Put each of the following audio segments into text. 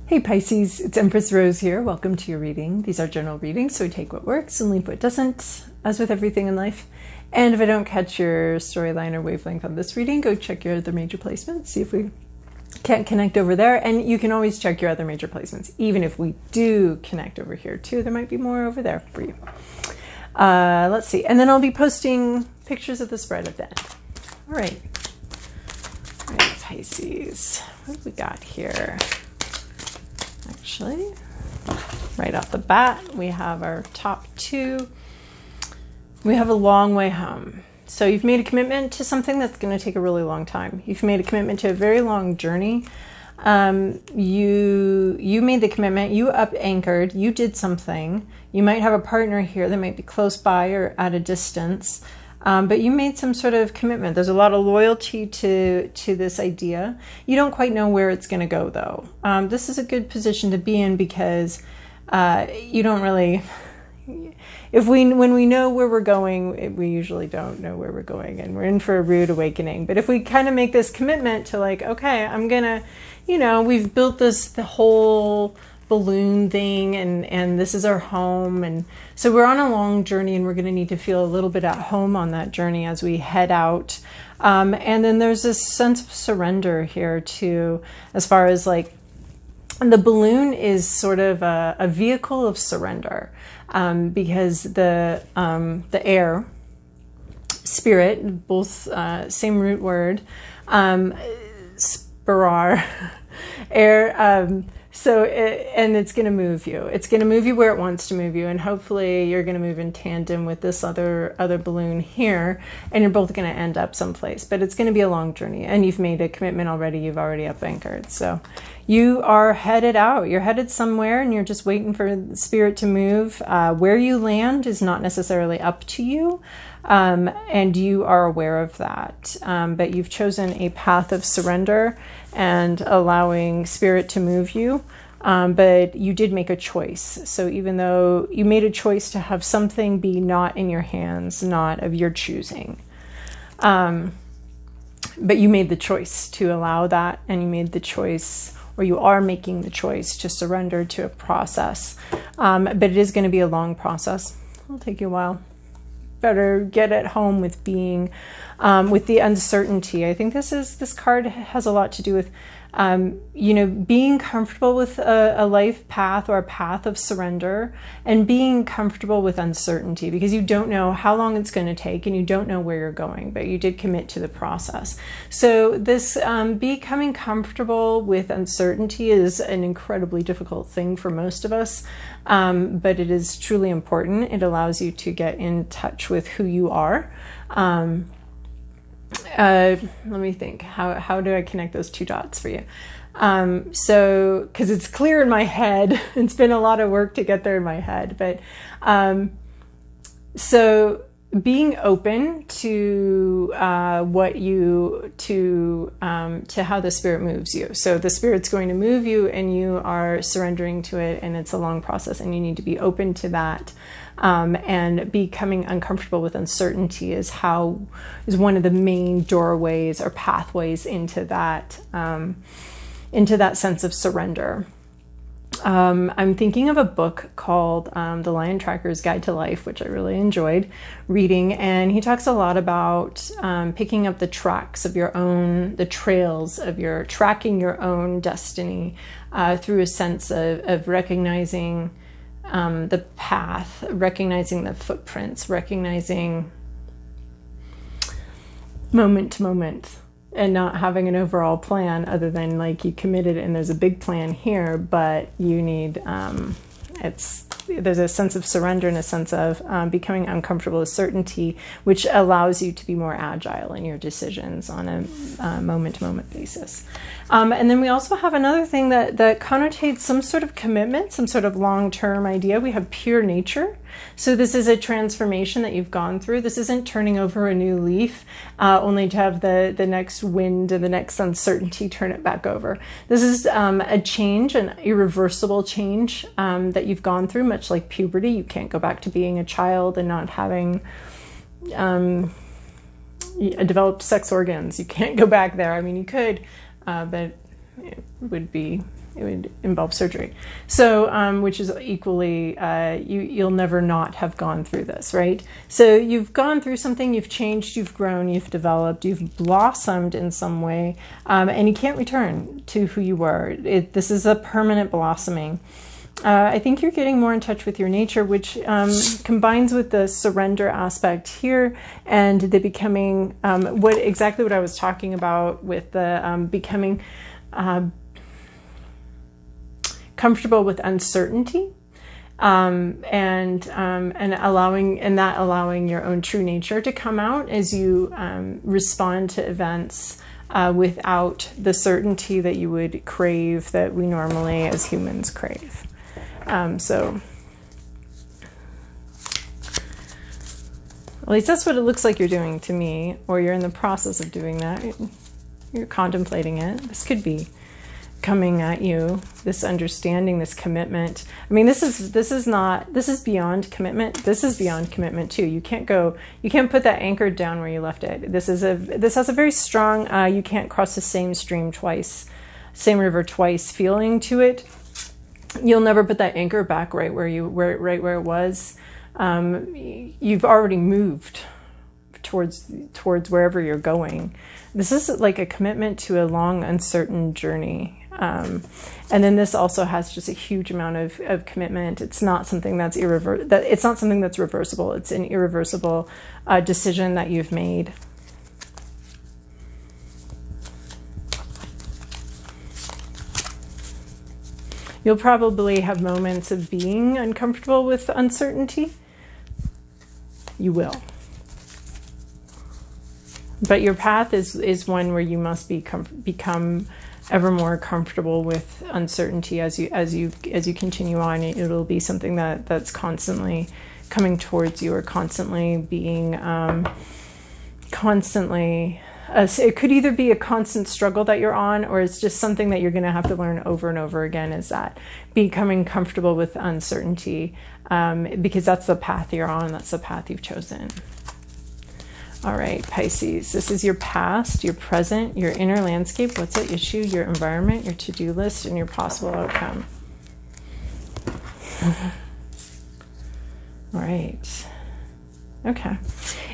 Hey Pisces, it's Empress Rose here. Welcome to your reading. These are general readings, so we take what works and leave what doesn't, as with everything in life. And if I don't catch your storyline or wavelength on this reading, go check your other major placements, see if we can't connect over there. And you can always check your other major placements. Even if we do connect over here too, there might be more over there for you. Let's see. And then I'll be posting pictures of the spread at the end. All right. All right, Pisces. What do we got here? Actually, right off the bat, we have our top two. We have a long way home. So you've made a commitment to something that's going to take a really long time. You've made a commitment to a very long journey. You made the commitment, you up anchored, you did something. You might have a partner here that might be close by or at a distance. But you made some sort of commitment. There's a lot of loyalty to this idea. You don't quite know where it's going to go, though. This is a good position to be in because you don't really... When we know where we're going, we usually don't know where we're going, and we're in for a rude awakening. But if we kind of make this commitment to like, okay, I'm going to, we've built the whole balloon thing and this is our home, and so we're on a long journey and we're going to need to feel a little bit at home on that journey as we head out, and then there's this sense of surrender here too, as far as like the balloon is sort of a vehicle of surrender, because the air spirit, both same root word, spirar, air, and it's going to move you. It's going to move you where it wants to move you, and hopefully you're going to move in tandem with this other balloon here, and you're both going to end up someplace. But it's going to be a long journey, and you've made a commitment already. You've already up anchored, so you are headed out. You're headed somewhere, and you're just waiting for the spirit to move. Where you land is not necessarily up to you, and you are aware of that. But you've chosen a path of surrender and allowing spirit to move you. But you did make a choice. So even though you made a choice to have something be not in your hands, not of your choosing, but you made the choice to allow that, and you made the choice, or you are making the choice to surrender to a process. But it is going to be a long process. It'll take you a while. Better get at home with being, with the uncertainty. I think this card has a lot to do with, being comfortable with a life path or a path of surrender, and being comfortable with uncertainty, because you don't know how long it's going to take and you don't know where you're going, but you did commit to the process. So this becoming comfortable with uncertainty is an incredibly difficult thing for most of us, but it is truly important. It allows you to get in touch with who you are. Let me think. How do I connect those two dots for you? So, because it's clear in my head, it's been a lot of work to get there in my head, but so being open to to how the spirit moves you. So the spirit's going to move you, and you are surrendering to it, and it's a long process, and you need to be open to that. And becoming uncomfortable with uncertainty is one of the main doorways or pathways into that sense of surrender. I'm thinking of a book called The Lion Tracker's Guide to Life, which I really enjoyed reading, and he talks a lot about picking up the tracks of the trails of tracking your own destiny through a sense of recognizing the path, recognizing the footprints, recognizing moment to moment, and not having an overall plan other than like you committed and there's a big plan here, but you need, there's a sense of surrender and a sense of becoming uncomfortable with certainty, which allows you to be more agile in your decisions on a moment-to-moment basis. And then we also have another thing that connotates some sort of commitment, some sort of long-term idea. We have pure nature. So this is a transformation that you've gone through. This isn't turning over a new leaf, only to have the next wind and the next uncertainty turn it back over. This is a change, an irreversible change that you've gone through, much like puberty. You can't go back to being a child and not having developed sex organs. You can't go back there. I mean, you could, but it would be it would involve surgery. So, which is equally, you'll never not have gone through this, right? So you've gone through something, you've changed, you've grown, you've developed, you've blossomed in some way, and you can't return to who you were. This is a permanent blossoming. I think you're getting more in touch with your nature, which combines with the surrender aspect here and the becoming, exactly what I was talking about with the becoming comfortable with uncertainty, and allowing your own true nature to come out as you respond to events without the certainty that you would crave, that we normally as humans crave. So at least that's what it looks like you're doing to me, or you're in the process of doing that. You're contemplating it. This could be coming at you, this understanding, this commitment. I mean, this is beyond commitment. This is beyond commitment too. You can't put that anchor down where you left it. This has a very strong, you can't cross the same stream twice, same river twice feeling to it. You'll never put that anchor back right where it was. You've already moved towards wherever you're going. This is like a commitment to a long, uncertain journey. And then this also has just a huge amount of commitment. It's not something that's it's not something that's reversible. It's an irreversible decision that you've made. You'll probably have moments of being uncomfortable with uncertainty. You will. But your path is one where you must become ever more comfortable with uncertainty as you continue on. It'll be something that's constantly coming towards you, or constantly being it could either be a constant struggle that you're on, or it's just something that you're going to have to learn over and over again, is that becoming comfortable with uncertainty, because that's the path you're on, that's the path you've chosen. All right, Pisces, this is your past, your present, your inner landscape, what's at issue, your environment, your to-do list, and your possible outcome. All right. Okay.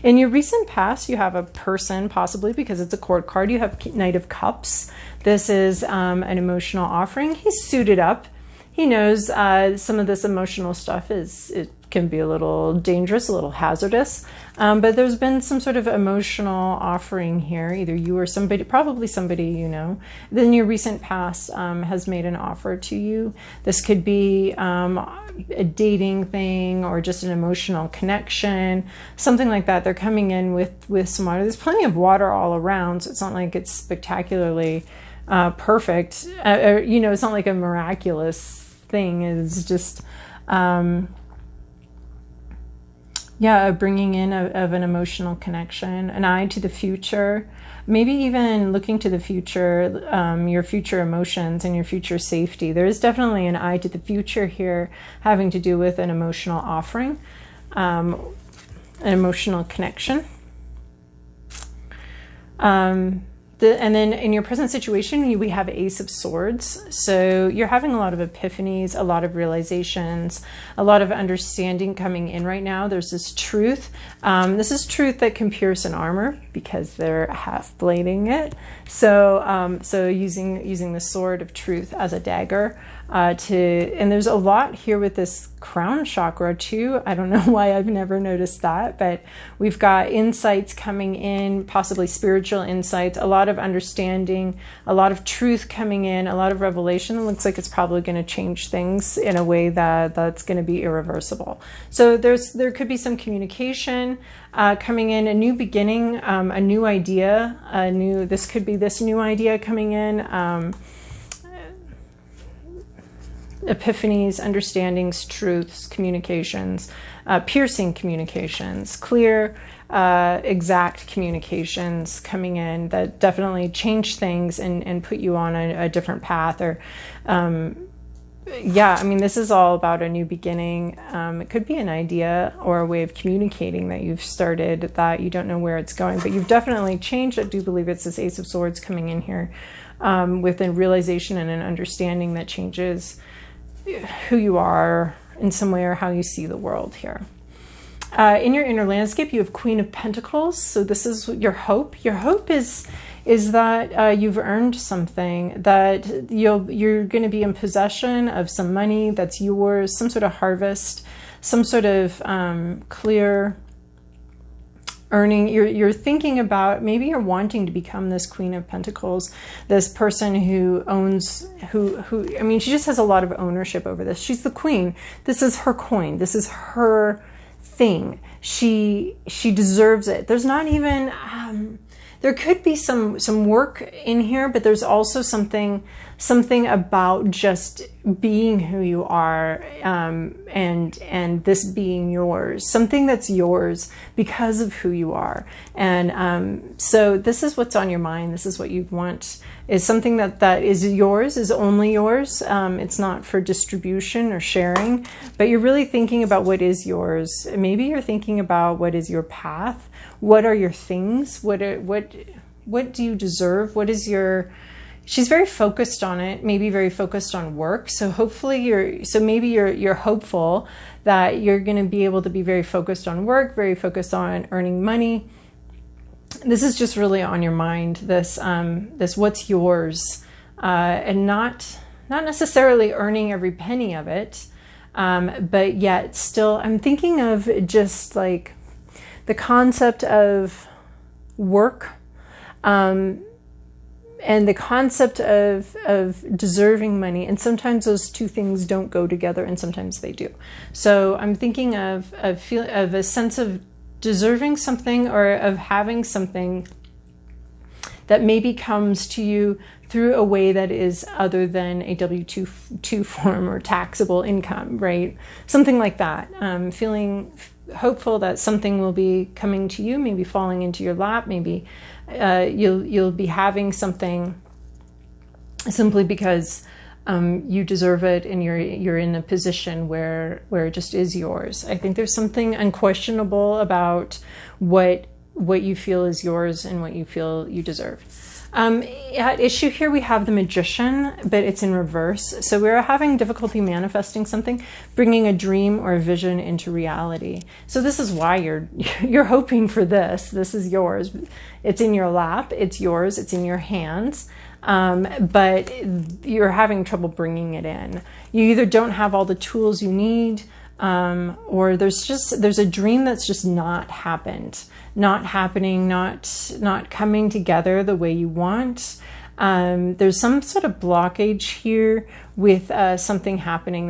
In your recent past, you have a person, possibly because it's a court card. You have Knight of Cups. This is an emotional offering. He's suited up. He knows some of this emotional stuff it can be a little dangerous, a little hazardous. But there's been some sort of emotional offering here. Either you or somebody, probably somebody you know. Then your recent past has made an offer to you. This could be a dating thing, or just an emotional connection, something like that. They're coming in with some water. There's plenty of water all around, so it's not like it's spectacularly perfect. It's not like a miraculous thing. It's just bringing in of an emotional connection, an eye to the future, maybe even looking to the future, your future emotions and your future safety. There is definitely an eye to the future here, having to do with an emotional offering, an emotional connection. And then in your present situation, we have Ace of Swords. So you're having a lot of epiphanies, a lot of realizations, a lot of understanding coming in right now. There's this truth. This is truth that can pierce an armor, because they're half blading it. So using the sword of truth as a dagger. And there's a lot here with this crown chakra too. I don't know why I've never noticed that, but we've got insights coming in, possibly spiritual insights, a lot of understanding, a lot of truth coming in, a lot of revelation. It looks like it's probably going to change things in a way that's going to be irreversible. So there could be some communication coming in, a new beginning, a new idea, this could be this new idea coming in. Epiphanies, understandings, truths, communications, piercing communications, clear, exact communications coming in that definitely change things and put you on a different path. Or this is all about a new beginning. It could be an idea or a way of communicating that you've started that you don't know where it's going, but you've definitely changed. I do believe it's this Ace of Swords coming in here. with a realization and an understanding that changes who you are in some way or how you see the world here. In your inner landscape, you have Queen of Pentacles. So this is your hope. Your hope is that you've earned something, that you're going to be in possession of some money that's yours, some sort of harvest, some sort of clear earning. You're thinking about, maybe you're wanting to become this Queen of Pentacles, this person who owns, I mean, she just has a lot of ownership over this. She's the queen. This is her coin. This is her thing. She deserves it. There's not even, there could be some work in here, but there's also something about just being who you are, and this being yours, something that's yours because of who you are. And so this is what's on your mind. This is what you want, is something that is yours, is only yours. It's not for distribution or sharing, but you're really thinking about what is yours. Maybe you're thinking about what is your path. What are your things? What do you deserve? What is your... She's very focused on it, maybe very focused on work. So hopefully maybe you're hopeful that you're going to be able to be very focused on work, very focused on earning money. This is just really on your mind, this what's yours, and not necessarily earning every penny of it, but yet still, I'm thinking of just like the concept of work, and the concept of deserving money. And sometimes those two things don't go together, and sometimes they do. So I'm thinking of a sense of deserving something, or of having something that maybe comes to you through a way that is other than a W-2 form or taxable income, right? Something like that. Feeling hopeful that something will be coming to you, maybe falling into your lap, maybe you'll be having something simply because you deserve it, and you're in a position where it just is yours. I think there's something unquestionable about what you feel is yours and what you feel you deserve. At issue here we have the Magician, but it's in reverse. So we're having difficulty manifesting something, bringing a dream or a vision into reality. So this is why you're hoping for this. This is yours. It's in your lap. It's yours. It's in your hands. But you're having trouble bringing it in. You either don't have all the tools you need, or there's a dream that's just not happening, not coming together the way you want. There's some sort of blockage here with something happening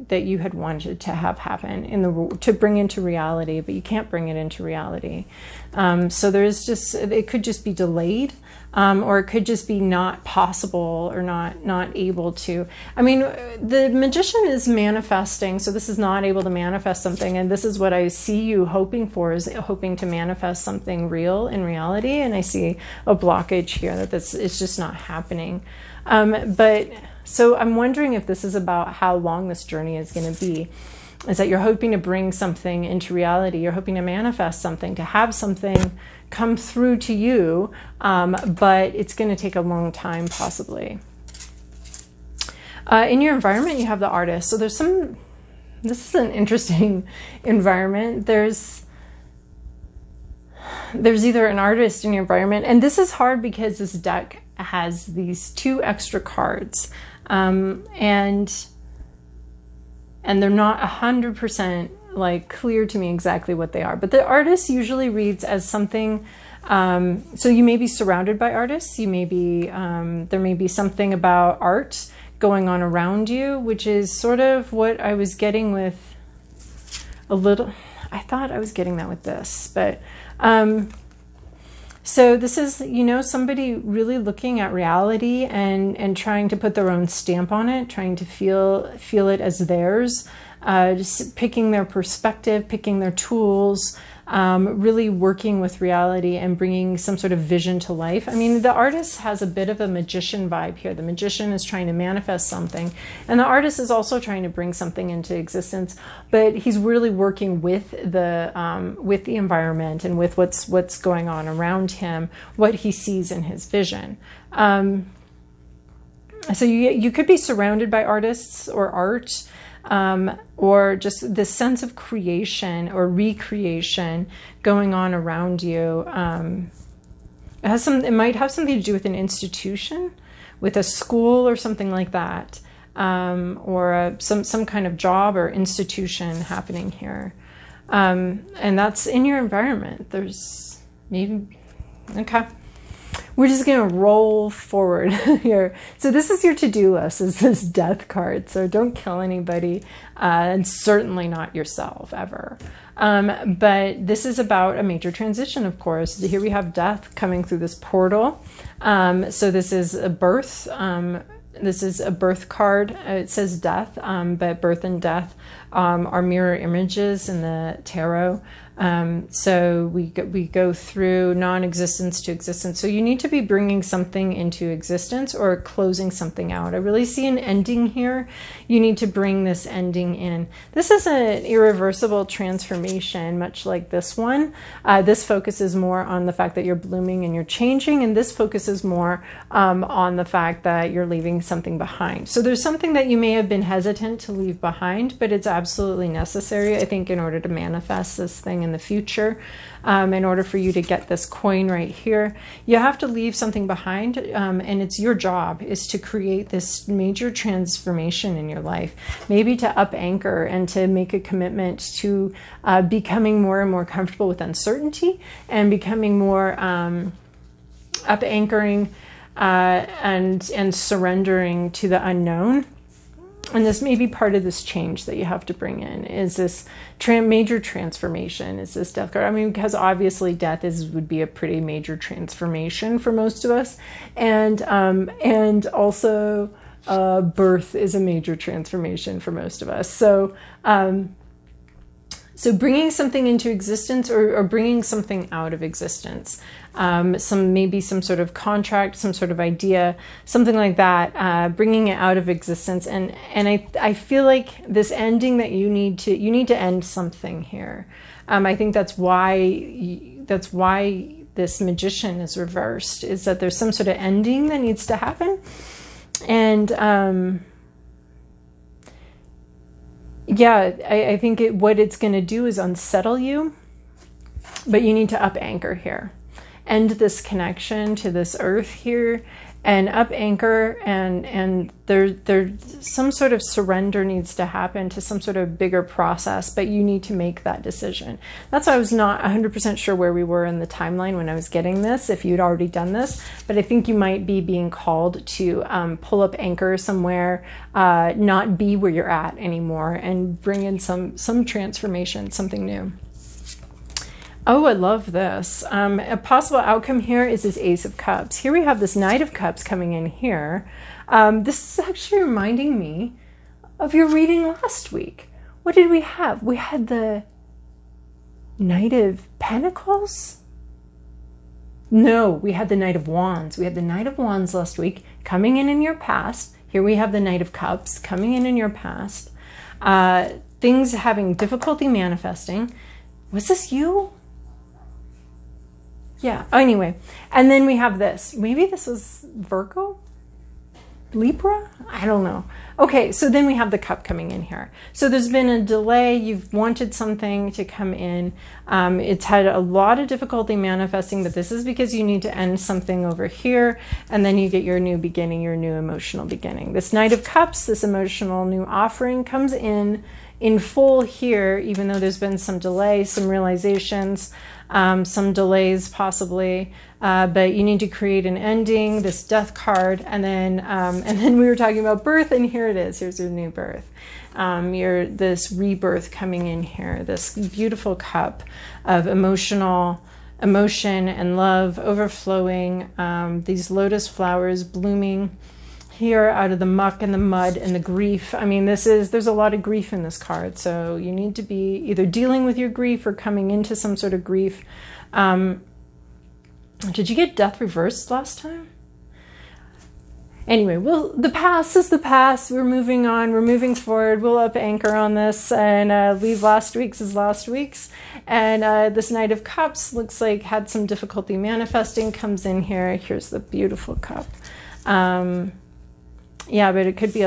that you had wanted to have happen to bring into reality, but you can't bring it into reality. So it could just be delayed. Or it could just be not possible, or not able to. I mean, the Magician is manifesting, so this is not able to manifest something, and this is what I see you hoping for, is hoping to manifest something real in reality, and I see a blockage here it's just not happening. But so I'm wondering if this is about how long this journey is going to be. Is that you're hoping to bring something into reality, you're hoping to manifest something, to have something come through to you, but it's going to take a long time, possibly. In your environment, you have the Artist. So this is an interesting environment. There's either an artist in your environment, and this is hard because this deck has these 2 extra cards, and they're not 100% like clear to me exactly what they are. But the Artist usually reads as something, so you may be surrounded by artists, you may be, there may be something about art going on around you, which is sort of what I was getting with I thought I was getting that with this, but so this is, somebody really looking at reality and trying to put their own stamp on it, trying to feel it as theirs, just picking their perspective, picking their tools, really working with reality and bringing some sort of vision to life. I mean, the Artist has a bit of a magician vibe here. The Magician is trying to manifest something, and the Artist is also trying to bring something into existence, but he's really working with the environment and with what's going on around him, what he sees in his vision. So you could be surrounded by artists or art, or just this sense of creation or recreation going on around you. It might have something to do with an institution, with a school or something like that, or some kind of job or institution happening here. And that's in your environment. There's maybe, okay. We're just going to roll forward here. So this is your to-do list, is this death card. So don't kill anybody, and certainly not yourself ever. But this is about a major transition, of course. Here we have death coming through this portal. So this is a birth. This is a birth card. It says death, but birth and death are mirror images in the tarot. So we go through non-existence to existence. So you need to be bringing something into existence or closing something out. I really see an ending here. You need to bring this ending in. This is an irreversible transformation, much like this one. This focuses more on the fact that you're blooming and you're changing, and this focuses more on the fact that you're leaving something behind. So there's something that you may have been hesitant to leave behind, but it's absolutely necessary, I think, in order to manifest this thing in the future. In order for you to get this coin right here, you have to leave something behind, and it's your job is to create this major transformation in your life, maybe to up anchor and to make a commitment to becoming more and more comfortable with uncertainty and becoming more up anchoring and surrendering to the unknown. And this may be part of this change that you have to bring in, is this major transformation, is this death card. I mean, because obviously death would be a pretty major transformation for most of us. And also birth is a major transformation for most of us. So, so bringing something into existence or bringing something out of existence, maybe some sort of contract, some sort of idea, something like that, bringing it out of existence. And I feel like this ending that you need to end something here. I think that's why this magician is reversed, is that there's some sort of ending that needs to happen. And yeah, I think what it's going to do is unsettle you, but you need to up anchor here. End this connection to this earth here, and up anchor, and there's some sort of surrender needs to happen to some sort of bigger process, but you need to make that decision. That's why I was not 100% sure where we were in the timeline when I was getting this, if you'd already done this, but I think you might be being called to pull up anchor somewhere, not be where you're at anymore, and bring in some transformation, something new. Oh, I love this. A possible outcome here is this Ace of Cups. Here we have this Knight of Cups coming in here. This is actually reminding me of your reading last week. What did we have? We had the Knight of Pentacles? No, we had the Knight of Wands. We had the Knight of Wands last week coming in your past. Here we have the Knight of Cups coming in your past. Things having difficulty manifesting. Was this you? Yeah, anyway, and then we have this. Maybe this was Virgo? Libra? I don't know. Okay, so then we have the cup coming in here. So there's been a delay. You've wanted something to come in. It's had a lot of difficulty manifesting, but this is because you need to end something over here, and then you get your new beginning, your new emotional beginning. This Knight of Cups, this emotional new offering, comes in full here, even though there's been some delay, some realizations, some delays possibly, but you need to create an ending, this death card, and then we were talking about birth, and here it is. Here's your new birth. This rebirth coming in here, this beautiful cup of emotion and love overflowing, these lotus flowers blooming here out of the muck and the mud and the grief. I mean, there's a lot of grief in this card, so you need to be either dealing with your grief or coming into some sort of grief. Did you get death reversed last time? Anyway, the past is the past. We're moving on. We're moving forward. We'll up anchor on this and leave last week's as last week's. And this Knight of Cups looks like had some difficulty manifesting, comes in here. Here's the beautiful cup. Yeah, but it could be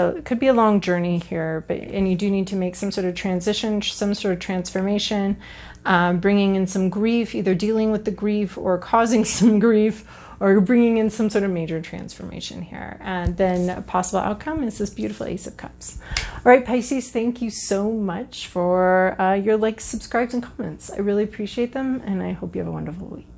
a long journey here. And you do need to make some sort of transition, some sort of transformation, bringing in some grief, either dealing with the grief or causing some grief, or bringing in some sort of major transformation here. And then a possible outcome is this beautiful Ace of Cups. All right, Pisces, thank you so much for your likes, subscribes, and comments. I really appreciate them, and I hope you have a wonderful week.